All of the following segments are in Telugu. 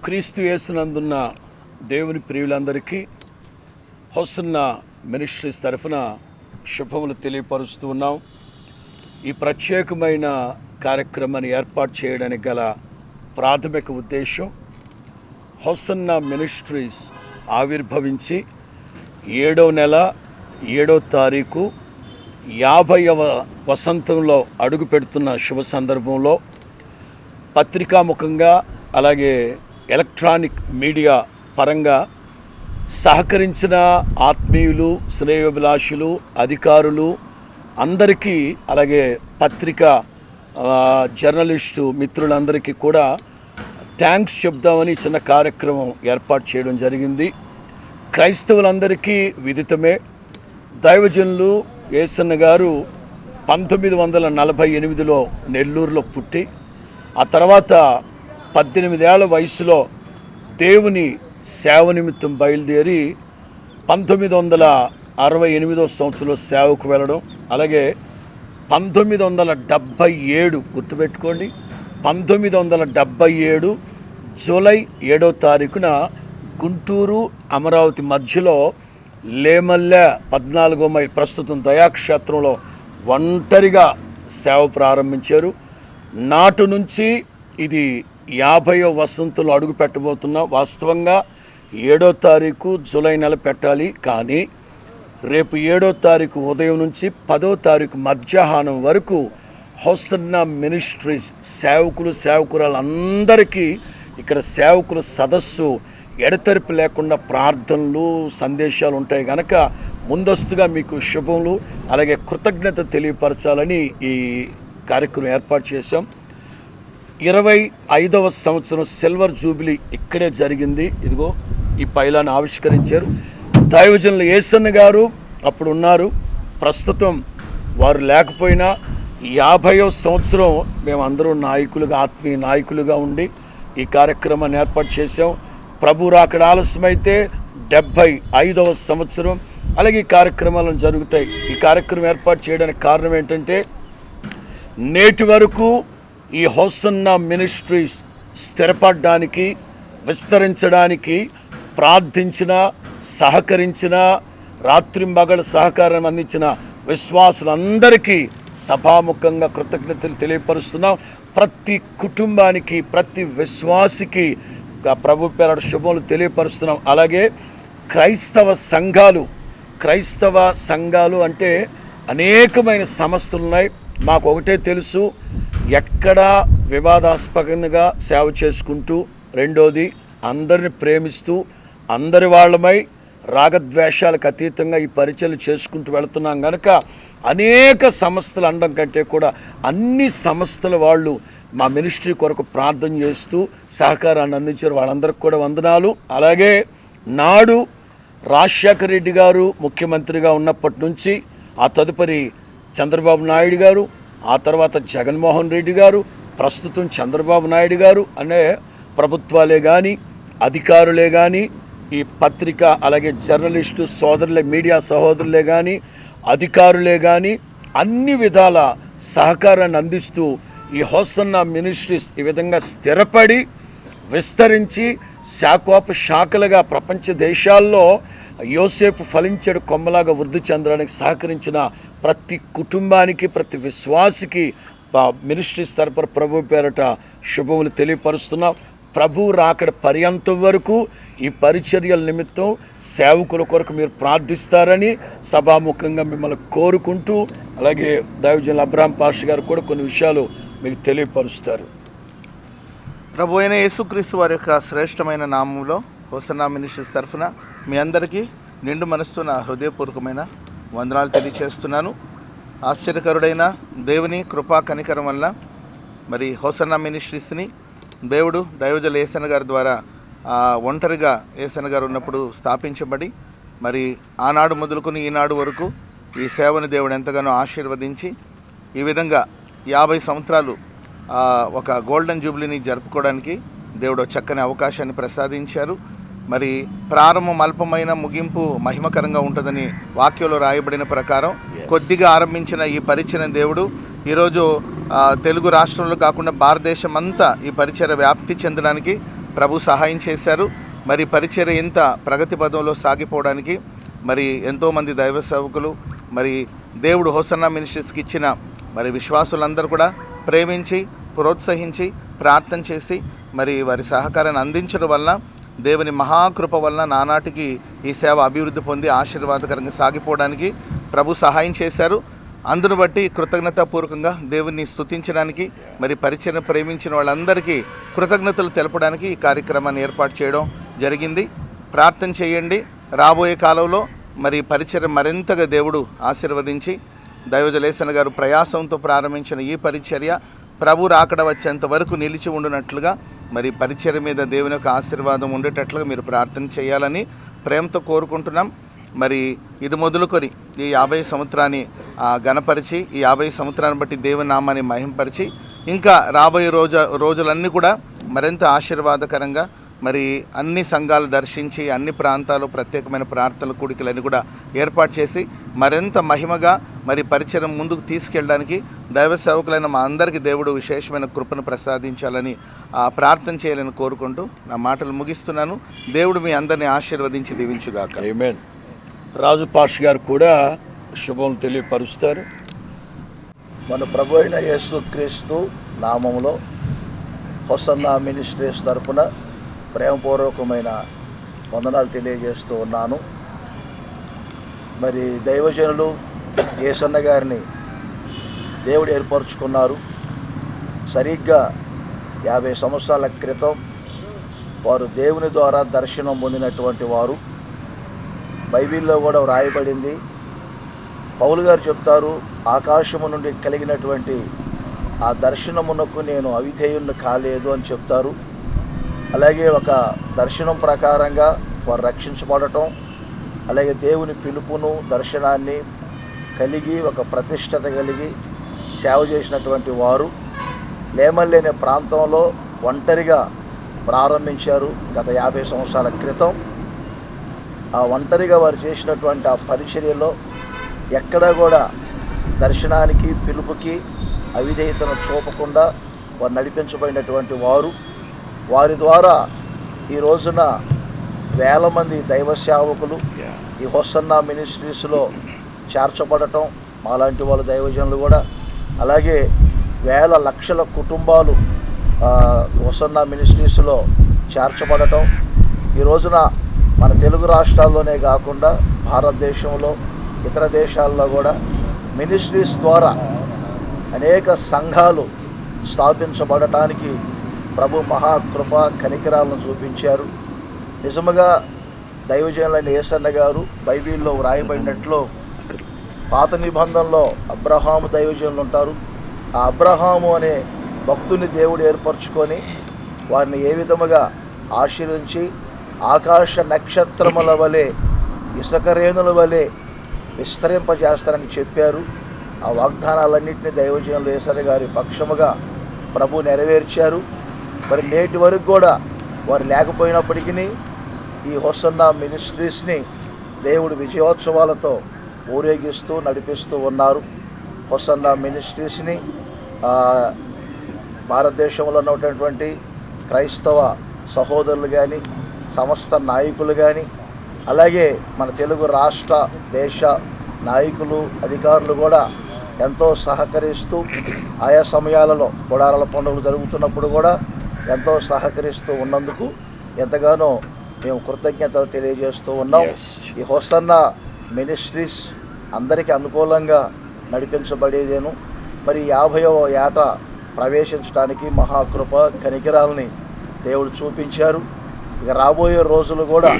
క్రీస్తు యేసునందున్న దేవుని ప్రియులందరికీ హోసన్నా మినిస్ట్రీస్ తరఫున శుభములు తెలియపరుస్తూ ఉన్నాం. ఈ ప్రత్యేకమైన కార్యక్రమాన్ని ఏర్పాటు చేయడానికి గల ప్రాథమిక ఉద్దేశం, హోసన్నా మినిస్ట్రీస్ ఆవిర్భవించి 7వ నెల 7వ తారీఖు 50వ వసంతంలో అడుగు పెడుతున్న శుభ సందర్భంలో పత్రికాముఖంగా అలాగే ఎలక్ట్రానిక్ మీడియా పరంగా సహకరించిన ఆత్మీయులు, శ్రేయోభిలాషులు, అధికారులు అందరికీ, అలాగే పత్రికా జర్నలిస్టు మిత్రులందరికీ కూడా థ్యాంక్స్ చెప్దామని చిన్న కార్యక్రమం ఏర్పాటు చేయడం జరిగింది. క్రైస్తవులందరికీ విదితమే, దైవజనులు యేసన్న గారు 1948లో నెల్లూరులో పుట్టి, ఆ తర్వాత 18 ఏళ్ల వయసులో దేవుని సేవ నిమిత్తం బయలుదేరి 1968 సంవత్సరంలో సేవకు వెళ్ళడం, అలాగే 1977 గుర్తుపెట్టుకోండి, 1977 జూలై 7వ తారీఖున గుంటూరు అమరావతి మధ్యలో లేమల్లె 14వ మైల్ ప్రస్తుతం దయాక్షేత్రంలో ఒంటరిగా సేవ ప్రారంభించారు. నాటు నుంచి ఇది 50వ వసంతంలో అడుగు పెట్టబోతున్నాం. వాస్తవంగా 7వ తారీఖు జూలై నెల పెట్టాలి, కానీ రేపు 7వ తారీఖు ఉదయం నుంచి 10వ తారీఖు మధ్యాహ్నం వరకు హోసన్నా మినిస్ట్రీస్ సేవకురాలందరికీ ఇక్కడ సేవకుల సదస్సు ఎడతెరిపి లేకుండా ప్రార్థనలు, సందేశాలు ఉంటాయి కనుక ముందస్తుగా మీకు శుభములు అలాగే కృతజ్ఞత తెలియపరచాలని ఈ కార్యక్రమం ఏర్పాటు చేశాం. 25వ సంవత్సరం సిల్వర్ జూబిలీ ఇక్కడే జరిగింది. ఇదిగో ఈ పైలాన్ని ఆవిష్కరించారు. దైవజనులు యేసన్న గారు అప్పుడు ఉన్నారు, ప్రస్తుతం వారు లేకపోయినా 50వ సంవత్సరం మేమందరూ నాయకులుగా, ఆత్మీయ నాయకులుగా ఉండి ఈ కార్యక్రమాన్ని ఏర్పాటు చేశాం. ప్రభు రాకడ ఆలస్యమైతే 75వ సంవత్సరం అలాగే ఈ కార్యక్రమాలను జరుగుతాయి. ఈ కార్యక్రమం ఏర్పాటు చేయడానికి కారణం ఏంటంటే, నేటి వరకు ఈ హోసన్నా మినిస్ట్రీస్ స్థిరపడడానికి, విస్తరించడానికి ప్రార్థించిన, సహకరించిన, రాత్రింబగళ్ళ సహకారం అందించిన విశ్వాసులందరికీ సభాముఖంగా కృతజ్ఞతలు తెలియపరుస్తున్నాం. ప్రతి కుటుంబానికి, ప్రతి విశ్వాసికి ప్రభు పేరట శుభములు తెలియపరుస్తున్నాం. అలాగే క్రైస్తవ సంఘాలు అంటే అనేకమైన సంస్థలు ఉన్నాయి. మాకు ఒకటే తెలుసు, ఎక్కడా వివాదాస్పదంగా సేవ చేసుకుంటూ, రెండోది అందరిని ప్రేమిస్తూ అందరి వాళ్ళమై రాగద్వేషాలకు అతీతంగా ఈ పరిచయలు చేసుకుంటూ వెళుతున్నాం కనుక అనేక సంస్థలు అనడం కంటే కూడా అన్ని సంస్థల వాళ్ళు మా మినిస్ట్రీ కొరకు ప్రార్థన చేస్తూ సహకారాన్ని అందించారు. వాళ్ళందరికీ కూడా వందనాలు. అలాగే నాడు రాజశేఖర రెడ్డి గారు ముఖ్యమంత్రిగా ఉన్నప్పటి నుంచి, ఆ తదుపరి చంద్రబాబు నాయుడు గారు, ఆ తర్వాత జగన్మోహన్ రెడ్డి గారు, ప్రస్తుతం చంద్రబాబు నాయుడు గారు అనే ప్రభుత్వాలే కానీ, అధికారులే కానీ, ఈ పత్రిక అలాగే జర్నలిస్టు సోదరులే, మీడియా సహోదరులే కానీ, అధికారులే కానీ అన్ని విధాల సహకారాన్ని అందిస్తూ ఈ హోసన్నా మినిస్ట్రీస్ ఈ విధంగా స్థిరపడి విస్తరించి శాఖలుగా ప్రపంచ దేశాల్లో యోసేపు ఫలించడు కొమ్మలాగా వృద్ధి చెందడానికి సహకరించిన ప్రతి కుటుంబానికి, ప్రతి విశ్వాసికి మినిస్ట్రీస్ తరపున ప్రభు పేరట శుభములు తెలియపరుస్తున్నాం. ప్రభు రాకడ పర్యంతం వరకు ఈ పరిచర్యల నిమిత్తం సేవకుల కొరకు మీరు ప్రార్థిస్తారని సభాముఖంగా మిమ్మల్ని కోరుకుంటూ, అలాగే దైవజనులు అబ్రహాం పాస్టర్ గారు కూడా కొన్ని విషయాలు మీకు తెలియపరుస్తారు. ప్రభు అయిన యేసుక్రీస్తు వారి యొక్క శ్రేష్టమైన నామంలో హోసన్నా మినిస్ట్రీస్ తరఫున మీ అందరికీ నిండు మనసుతో నా హృదయపూర్వకమైన వందనాలు తెలియచేస్తున్నాను. ఆశ్చర్యకరుడైన దేవుని కృపా కనికరం వల్ల మరి హోసన్నా మినిస్ట్రీస్ని దేవుడు దైవజనులు యేసన్న గారి ద్వారా ఒంటరిగా యేసన్న గారు ఉన్నప్పుడు స్థాపించబడి, మరి ఆనాడు మొదలుకొని ఈనాడు వరకు ఈ సేవని దేవుడు ఎంతగానో ఆశీర్వదించి ఈ విధంగా 50 సంవత్సరాలు ఒక గోల్డెన్ జూబ్లీని జరుపుకోవడానికి దేవుడు చక్కని అవకాశాన్ని ప్రసాదించారు. మరి ప్రారంభం అల్పమైన, ముగింపు మహిమకరంగా ఉంటుందని వాక్యంలో రాయబడిన ప్రకారం కొద్దిగా ఆరంభించిన ఈ పరిచర్య దేవుడు ఈరోజు తెలుగు రాష్ట్రంలో కాకుండా భారతదేశం అంతా ఈ పరిచర్య వ్యాప్తి చెందడానికి ప్రభు సహాయం చేశారు. మరి పరిచర్య ఇంత ప్రగతి పదంలో సాగిపోవడానికి మరి ఎంతోమంది దైవ సేవకులు, మరి దేవుడు హోసన్నా మినిస్ట్రీస్కి ఇచ్చిన మరి విశ్వాసులందరూ కూడా ప్రేమించి, ప్రోత్సహించి, ప్రార్థన చేసి మరి వారి సహకారాన్ని అందించడం వలన దేవుని మహాకృప వలన నానాటికి ఈ సేవ అభివృద్ధి పొంది ఆశీర్వాదకరంగా సాగిపోవడానికి ప్రభు సహాయం చేశారు. అందును బట్టి కృతజ్ఞతాపూర్వకంగా దేవుని స్తుతించడానికి, మరి పరిచయం ప్రేమించిన వాళ్ళందరికీ కృతజ్ఞతలు తెలపడానికి ఈ కార్యక్రమాన్ని ఏర్పాటు చేయడం జరిగింది. ప్రార్థన చేయండి. రాబోయే కాలంలో మరి పరిచయం మరింతగా దేవుడు ఆశీర్వదించి, దైవజలేసన గారు ప్రయాసంతో ప్రారంభించిన ఈ పరిచర్య ప్రభు రాకడ వచ్చేంత వరకు నిలిచి ఉండునట్లుగా, మరి పరిచర్య మీద దేవుని యొక్క ఆశీర్వాదం ఉండేటట్లుగా మీరు ప్రార్థన చేయాలని ప్రేమతో కోరుకుంటున్నాం. మరి ఇది మొదలుకొని ఈ 50 సంవత్సరాన్ని ఘనపరిచి, ఈ 50 సంవత్సరాన్ని బట్టి దేవుని నామాన్ని మహింపరిచి, ఇంకా రాబోయే రోజులన్నీ కూడా మరింత ఆశీర్వాదకరంగా మరి అన్ని సంఘాలు దర్శించి, అన్ని ప్రాంతాలు ప్రత్యేకమైన ప్రార్థనల కూడికలన్నీ కూడా ఏర్పాటు చేసి మరింత మహిమగా మరి పరిచయం ముందుకు తీసుకెళ్ళడానికి దైవ సేవకులైన మా అందరికీ దేవుడు విశేషమైన కృపను ప్రసాదించాలని ప్రార్థన చేయాలని కోరుకుంటూ నా మాటలు ముగిస్తున్నాను. దేవుడు మీ అందరినీ ఆశీర్వదించి దీవించుగాక. ఆమేన్. రాజు పాష్ గారు కూడా శుభం తెలియపరుస్తారు. మన ప్రభు అయిన యేసుక్రీస్తు నామములో హోసన్నా మినిస్ట్రీస్ తరపున ప్రేమపూర్వకమైన వందనాలు తెలియజేస్తూ ఉన్నాను. మరి దైవజనులు యేసన్న గారిని దేవుడు ఏర్పరచుకున్నారు. సరిగ్గా 50 సంవత్సరాల క్రితం వారు దేవుని ద్వారా దర్శనం పొందినటువంటి వారు. బైబిల్లో కూడా వ్రాయబడింది. పౌలు గారు చెప్తారు, ఆకాశము నుండి కలిగినటువంటి ఆ దర్శనమునకు నేను అవిధేయుణ్ణి కాలేదు అని చెప్తారు. అలాగే ఒక దర్శనం ప్రకారంగా వారు రక్షించబడటం, అలాగే దేవుని పిలుపును, దర్శనాన్ని కలిగి ఒక ప్రతిష్టత కలిగి సేవ చేసినటువంటి వారు లేమల్లేని ప్రాంతంలో ఒంటరిగా ప్రారంభించారు గత 50 సంవత్సరాల క్రితం. ఆ ఒంటరిగా వారు చేసినటువంటి ఆ పరిచర్యలో ఎక్కడా కూడా దర్శనానికి, పిలుపుకి అవిధేయతను చూపకుండా వారు నడిపించబడినటువంటి వారు. వారి ద్వారా ఈ రోజున వేల మంది దైవ సేవకులు ఈ హోసన్నా మినిస్ట్రీస్లో చేర్చబడటం, మాలాంటి వాళ్ళ దైవజనులు కూడా, అలాగే వేల లక్షల కుటుంబాలు హోసన్నా మినిస్ట్రీస్లో చేర్చబడటం, ఈ రోజున మన తెలుగు రాష్ట్రాల్లోనే కాకుండా భారతదేశంలో ఇతర దేశాల్లో కూడా మినిస్ట్రీస్ ద్వారా అనేక సంఘాలు స్థాపించబడటానికి ప్రభు మహాకృప కనికరాలను చూపించారు. నిజముగా దైవజనులైన యేసన్న గారు బైబిల్లో వ్రాయబడినట్లు పాత నిబంధనలో అబ్రహాము దైవజనులు ఉంటారు. ఆ అబ్రహాము అనే భక్తుని దేవుడు ఏర్పరచుకొని వారిని ఏ విధముగా ఆశీర్వించి ఆకాశ నక్షత్రముల వలె, ఇసుక రేణుల వలె విస్తరింపజేస్తారని చెప్పారు. ఆ వాగ్దానాలన్నింటినీ దైవజనులు యేసన్న గారి పక్షముగా ప్రభు నెరవేర్చారు. మరి నేటి వరకు కూడా వారు లేకపోయినప్పటికీ ఈ హోసన్నా మినిస్ట్రీస్ని దేవుడు విజయోత్సవాలతో ఊరేగిస్తూ నడిపిస్తూ ఉన్నారు. హోసన్నా మినిస్ట్రీస్ని భారతదేశంలో ఉన్నటువంటి క్రైస్తవ సహోదరులు కానీ, సమస్త నాయకులు కానీ, అలాగే మన తెలుగు రాష్ట్ర దేశ నాయకులు, అధికారులు కూడా ఎంతో సహకరిస్తూ ఆయా సమయాలలో గుడారాల పండుగలు జరుగుతున్నప్పుడు కూడా ఎంతో సహకరిస్తూ ఉన్నందుకు ఎంతగానో మేము కృతజ్ఞతలు తెలియజేస్తూ ఉన్నాం. ఈ హోసన్నా మినిస్ట్రీస్ అందరికీ అనుకూలంగా నడిపించబడేదేను. మరి 50వ ఏట ప్రవేశించడానికి మహాకృప కనికరాలని దేవుడు చూపించారు. ఇక రాబోయే రోజులు కూడా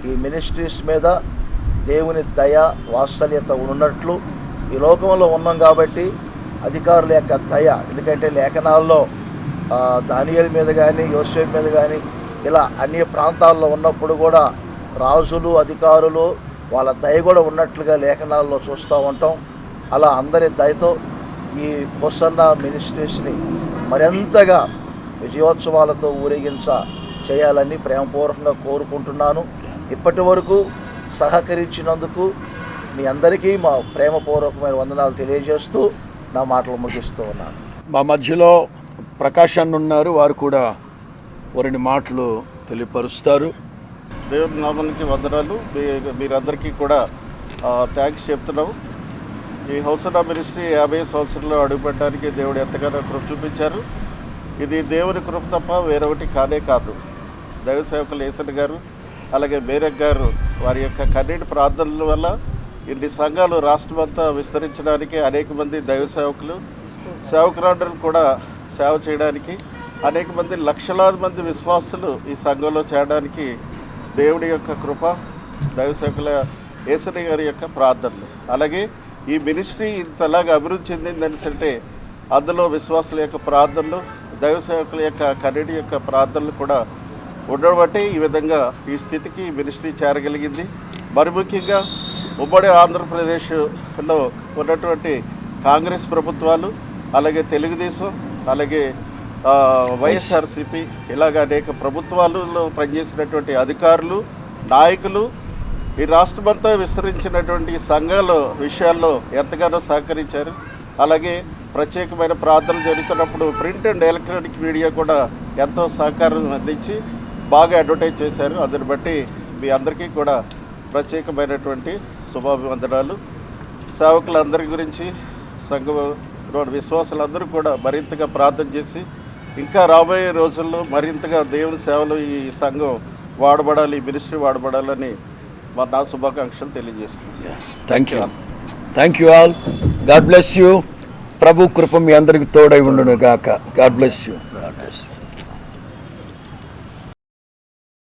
ఈ మినిస్ట్రీస్ మీద దేవుని దయ, వాత్సల్యత ఉన్నట్లు ఈ లోకంలో ఉన్నాం కాబట్టి అధికారుల యొక్క దయ, ఎందుకంటే లేఖనాల్లో దానియేలు మీద కానీ, యోసేపు మీద కానీ ఇలా అన్ని ప్రాంతాల్లో ఉన్నప్పుడు కూడా రాజులు, అధికారులు వాళ్ళ దయ కూడా ఉన్నట్లుగా లేఖనాల్లో చూస్తూ ఉంటాం. అలా అందరి దయతో ఈ హోసన్నా మినిస్ట్రీస్ని మరింతగా విజయోత్సవాలతో చేయాలని ప్రేమపూర్వకంగా కోరుకుంటున్నాను. ఇప్పటి వరకు సహకరించినందుకు మీ అందరికీ మా ప్రేమపూర్వకమైన వందనాలు తెలియజేస్తూ నా మాటలు ముగిస్తూ ఉన్నాను. మా మధ్యలో ప్రకాష్ అన్న ఉన్నారు, వారు కూడా వారిని మాటలు తెలియపరుస్తారు. దేవుడి నామానికి వందనాలు. మీరందరికీ కూడా థ్యాంక్స్ చెప్తున్నాము. ఈ హౌసనా మినిస్ట్రీ 50 సంవత్సరాలు అడుగుపెట్టడానికి దేవుడు ఎంతగానో కృప చూపించారు. ఇది దేవుని కృప తప్ప వేరొకటి కానే కాదు. దైవ సేవకులు ఏసన్ గారు అలాగే మేరక్ గారు వారి యొక్క కన్నీటి ప్రార్థనల వల్ల ఇన్ని సంఘాలు రాష్ట్రమంతా విస్తరించడానికి అనేక మంది దైవ సేవకులు సేవకురాండ్రులు కూడా సేవ చేయడానికి అనేక మంది లక్షలాది మంది విశ్వాసులు ఈ సంఘంలో చేరడానికి దేవుడి యొక్క కృప, దైవ సేవకుల ఏసన్ గారి యొక్క ప్రార్థనలు. అలాగే ఈ మినిస్ట్రీ ఇంతలాగా అభివృద్ధి చెందిందనిసంటే అందులో విశ్వాసుల యొక్క ప్రార్థనలు, దైవ సేవకుల యొక్క కన్నీటి యొక్క ప్రార్థనలు కూడా ఉండడం బట్టి ఈ విధంగా ఈ స్థితికి మినిస్ట్రీ చేరగలిగింది. మరి ముఖ్యంగా ఉమ్మడి ఆంధ్రప్రదేశ్లో ఉన్నటువంటి కాంగ్రెస్ ప్రభుత్వాలు, అలాగే తెలుగుదేశం, అలాగే వైఎస్ఆర్సీపీ ఇలాగ అనేక ప్రభుత్వాలలో పనిచేసినటువంటి అధికారులు, నాయకులు ఈ రాష్ట్రమంతా విస్తరించినటువంటి సంఘాల విషయాల్లో ఎంతగానో సహకరించారు. అలాగే ప్రత్యేకమైన ప్రార్థనలు జరుగుతున్నప్పుడు ప్రింట్ అండ్ ఎలక్ట్రానిక్ మీడియా కూడా ఎంతో సహకారం అందించి బాగా అడ్వర్టైజ్ చేశారు. అందుని బట్టి మీ అందరికీ కూడా ప్రత్యేకమైనటువంటి శుభాభివందనాలు. సేవకులందరి గురించి సంఘంలో విశ్వాసులందరూ కూడా మరింతగా ప్రార్థన చేసి ఇంకా రాబోయే రోజుల్లో మరింతగా దేవుని సేవలు ఈ సంఘం వాడబడాలి, ఈ మినిస్ట్రీ వాడబడాలని నా శుభాకాంక్షలు తెలియజేస్తున్నాను. Thank you all. God bless you. ప్రభు కృప మీ అందరికి తోడై ఉండును గాక. God bless you.